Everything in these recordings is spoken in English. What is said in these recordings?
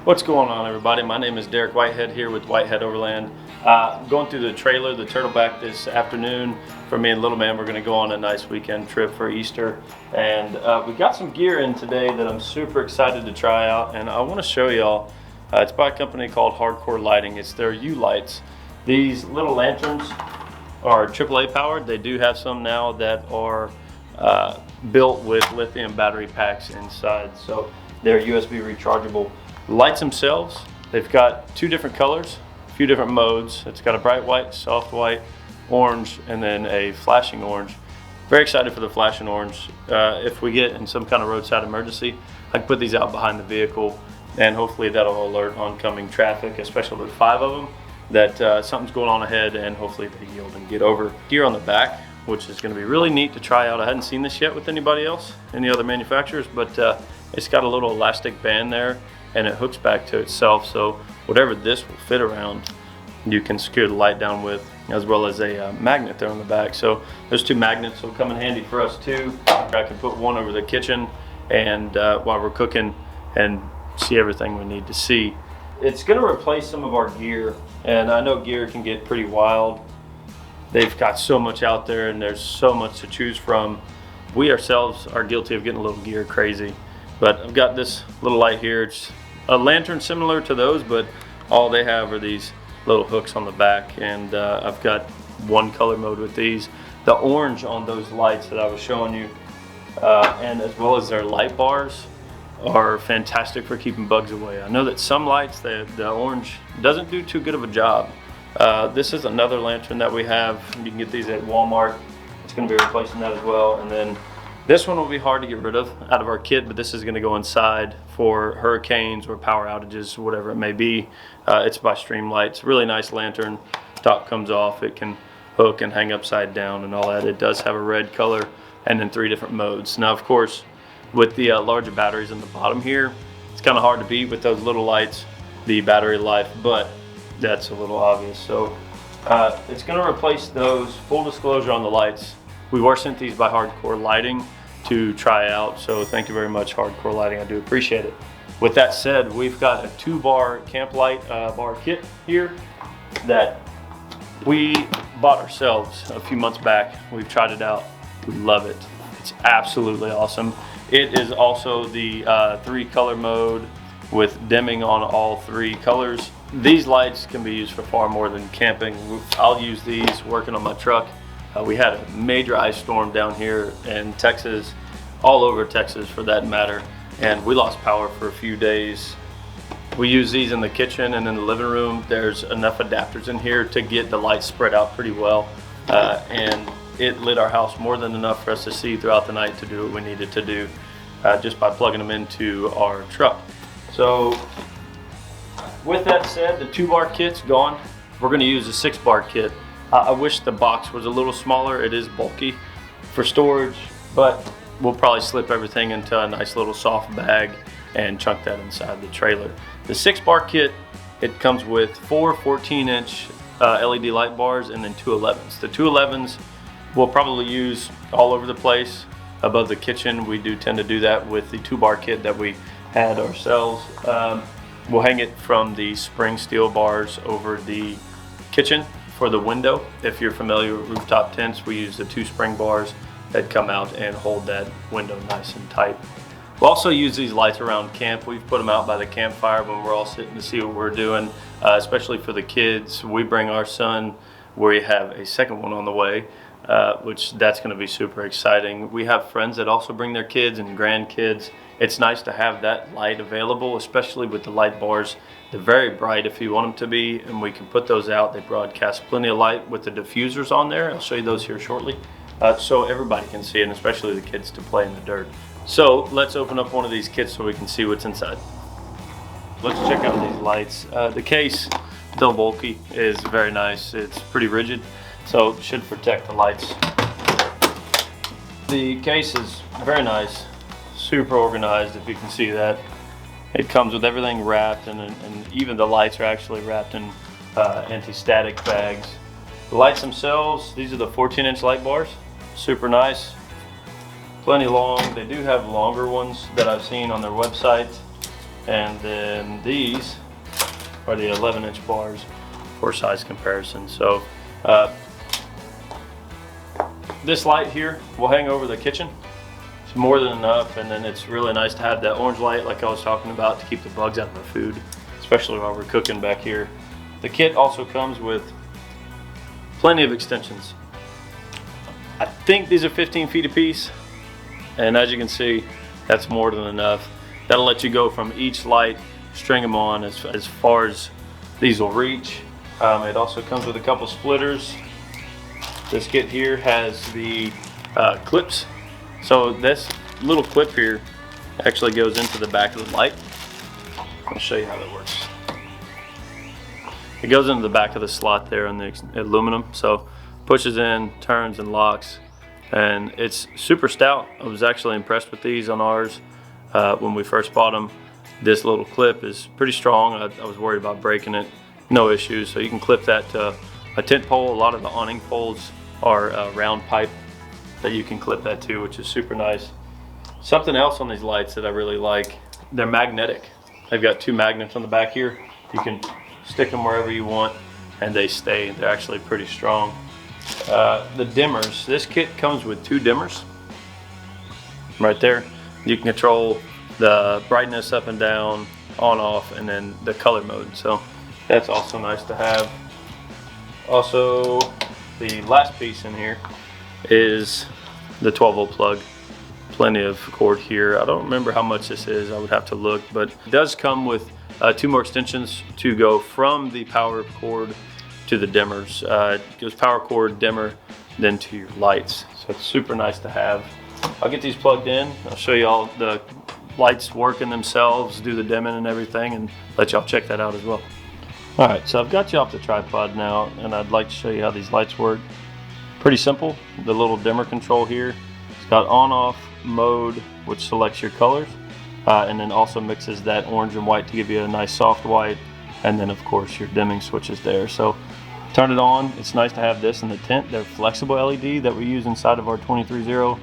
What's going on, everybody? My name is Derek Whitehead here with Whitehead Overland. Going through the trailer, the Turtleback, this afternoon. For me and little man, we're going to go on a nice weekend trip for Easter. And we got some gear in today that I'm super excited to try out. And I want to show y'all. It's by a company called Hardcore Lighting. It's their U-Lights. These little lanterns are AAA powered. They do have some now that are built with lithium battery packs inside. So they're USB rechargeable. Lights themselves, they've got two different colors, a few different modes. It's got a bright white, soft white, orange, and then a flashing orange. Very excited for the flashing orange. If we get in some kind of roadside emergency, I can put these out behind the vehicle and hopefully that'll alert oncoming traffic, especially with 5 of them, that something's going on ahead, and hopefully they yield and get over. Gear on the back, which is going to be really neat to try out. I hadn't seen this yet with anybody else, any other manufacturers, but it's got a little elastic band there and it hooks back to itself, so whatever this will fit around, you can secure the light down with, as well as a magnet there on the back. So those 2 magnets will come in handy for us too. I can put one over the kitchen and while we're cooking and see everything we need to see. It's going to replace some of our gear, and I know gear can get pretty wild. They've got so much out there and there's so much to choose from. We ourselves are guilty of getting a little gear crazy, but I've got this little light here. It's a lantern similar to those, but all they have are these little hooks on the back, and I've got one color mode with these. The orange on those lights that I was showing you, and as well as their light bars, are fantastic for keeping bugs away. I know that some lights, the orange doesn't do too good of a job. This is another lantern that we have. You can get these at Walmart. It's going to be replacing that as well. And then this one will be hard to get rid of out of our kit, but this is going to go inside for hurricanes or power outages, whatever it may be. It's by Streamlights. Really nice lantern. Top comes off. It can hook and hang upside down and all that. It does have a red color and then 3 different modes. Now, of course, with the larger batteries in the bottom here, it's kind of hard to beat with those little lights, the battery life, but that's a little obvious. So it's going to replace those. Full disclosure on the lights, we were sent these by Hardcore Lighting to try out, so thank you very much, Hardcore Lighting. I do appreciate it. With that said, we've got a 2-bar camp light bar kit here that we bought ourselves a few months back. We've tried it out. We love it. It's absolutely awesome. It is also the 3-color mode with dimming on all 3 colors. These lights can be used for far more than camping. I'll use these working on my truck. We had a major ice storm down here in Texas, all over Texas for that matter, and we lost power for a few days. We use these in the kitchen and in the living room. There's enough adapters in here to get the lights spread out pretty well, and it lit our house more than enough for us to see throughout the night to do what we needed to do just by plugging them into our truck. So with that said, the 2-bar kit's gone. We're going to use a 6-bar kit. I wish the box was a little smaller. It is bulky for storage, but we'll probably slip everything into a nice little soft bag and chunk that inside the trailer. The 6-bar kit, it comes with 4 14-inch LED light bars and then 2 11s. The 2 11s we'll probably use all over the place. Above the kitchen, we do tend to do that with the 2-bar kit that we had ourselves. We'll hang it from the spring steel bars over the kitchen for the window. If you're familiar with rooftop tents, we use the 2 spring bars that come out and hold that window nice and tight. We'll also use these lights around camp. We've put them out by the campfire when we're all sitting to see what we're doing, especially for the kids. We bring our son, we have a second one on the way, which that's going to be super exciting. We have friends that also bring their kids and grandkids. It's nice to have that light available, especially with the light bars. They're very bright if you want them to be, and we can put those out. They broadcast plenty of light with the diffusers on there. I'll show you those here shortly, so everybody can see it, and especially the kids to play in the dirt. So let's open up one of these kits so we can see what's inside. Let's check out these lights. The case, though bulky, is very nice. It's pretty rigid, so it should protect the lights. The case is very nice, super organized, if you can see that. It comes with everything wrapped, and even the lights are actually wrapped in anti-static bags. The lights themselves, these are the 14-inch light bars, super nice. Plenty long. They do have longer ones that I've seen on their website. And then these are the 11-inch bars for size comparison. So this light here will hang over the kitchen. It's more than enough, and then it's really nice to have that orange light like I was talking about to keep the bugs out of our food, especially while we're cooking back here. The kit also comes with plenty of extensions. I think these are 15 feet apiece, and as you can see, that's more than enough. That'll let you go from each light, string them on as far as these will reach. It also comes with a couple splitters. This kit here has the clips. So this little clip here actually goes into the back of the light. I'll show you how that works. It goes into the back of the slot there on the aluminum. So pushes in, turns and locks, and it's super stout. I was actually impressed with these on ours when we first bought them. This little clip is pretty strong. I was worried about breaking it. No issues. So you can clip that to a tent pole. A lot of the awning poles are round pipe that you can clip that to, which is super nice. Something else on these lights that I really like, they're magnetic. They've got 2 magnets on the back here. You can stick them wherever you want and they stay. They're actually pretty strong. The dimmers, this kit comes with 2 dimmers right there. You can control the brightness up and down, on, off, and then the color mode. So that's also nice to have. Also, the last piece in here is the 12-volt plug. Plenty of cord here. I don't remember how much this is. I would have to look, but it does come with 2 more extensions to go from the power cord to the dimmers. It goes power cord, dimmer, then to your lights. So it's super nice to have. I'll get these plugged in. I'll show you all the lights working themselves, do the dimming and everything, and let y'all check that out as well. All right, so I've got you off the tripod now, and I'd like to show you how these lights work. Pretty simple. The little dimmer control here, it's got on-off mode, which selects your colors, and then also mixes that orange and white to give you a nice soft white, and then of course your dimming switches there. So turn it on. It's nice to have this in the tent. Their flexible LED that we use inside of our 23.0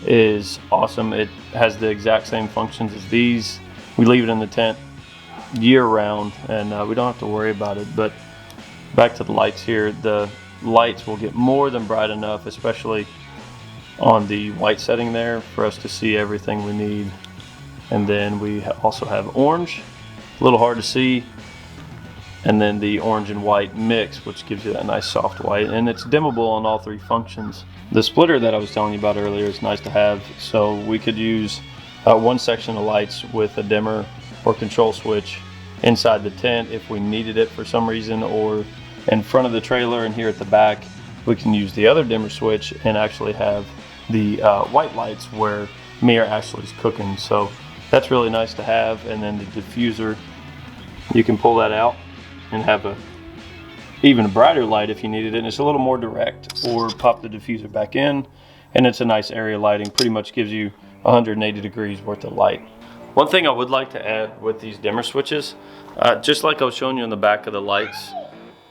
is awesome. It has the exact same functions as these. We leave it in the tent year round, and we don't have to worry about it. But back to the lights here, the lights will get more than bright enough, especially on the white setting there, for us to see everything we need. And then we also have orange, a little hard to see, and then the orange and white mix, which gives you that nice soft white, and it's dimmable on all 3 functions. The splitter that I was telling you about earlier is nice to have, so we could use one section of lights with a dimmer or control switch inside the tent if we needed it for some reason, or in front of the trailer, and here at the back we can use the other dimmer switch and actually have the white lights where me or Ashley's cooking. So that's really nice to have. And then the diffuser, you can pull that out and have even a brighter light if you needed it, and it's a little more direct, or pop the diffuser back in and it's a nice area lighting. Pretty much gives you 180 degrees worth of light. One thing I would like to add with these dimmer switches, just like I was showing you on the back of the lights.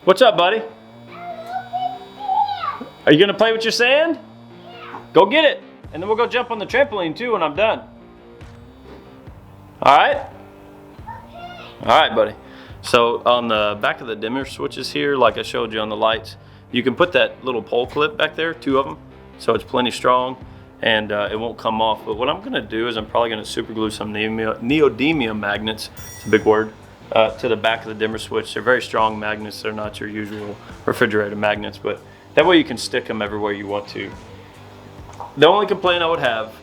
What's up, buddy? Are you gonna play with your sand? Go get it, and then we'll go jump on the trampoline too when I'm done. All right? All right, buddy. So on the back of the dimmer switches here, like I showed you on the lights, you can put that little pole clip back there, 2 of them, so it's plenty strong, and it won't come off. But what I'm gonna do is I'm probably gonna super glue some neodymium magnets, it's a big word, to the back of the dimmer switch. They're very strong magnets. They're not your usual refrigerator magnets, but that way you can stick them everywhere you want to. The only complaint I would have,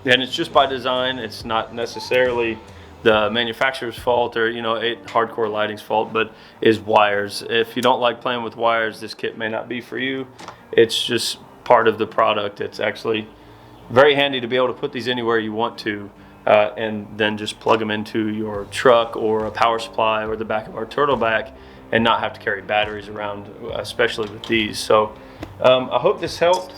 and it's just by design, it's not necessarily the manufacturer's fault or hardcore lighting's fault, but is wires. If you don't like playing with wires, this kit may not be for you. It's just part of the product. It's actually very handy to be able to put these anywhere you want to, and then just plug them into your truck or a power supply or the back of our turtleback and not have to carry batteries around, especially with these. So I hope this helped.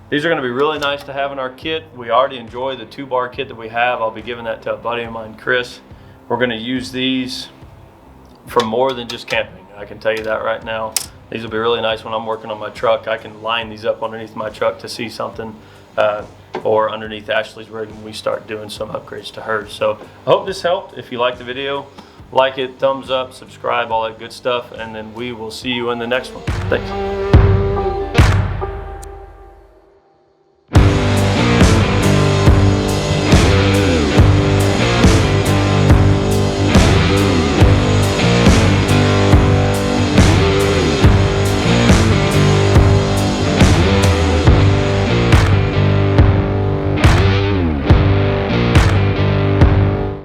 These are going to be really nice to have in our kit. We already enjoy the 2-bar kit that we have. I'll be giving that to a buddy of mine, Chris. We're going to use these for more than just camping. I can tell you that right now. These will be really nice when I'm working on my truck. I can line these up underneath my truck to see something. or underneath Ashley's rig when we start doing some upgrades to hers. So I hope this helped. If you liked the video, like it, thumbs up, subscribe, all that good stuff, and then we will see you in the next one. Thanks.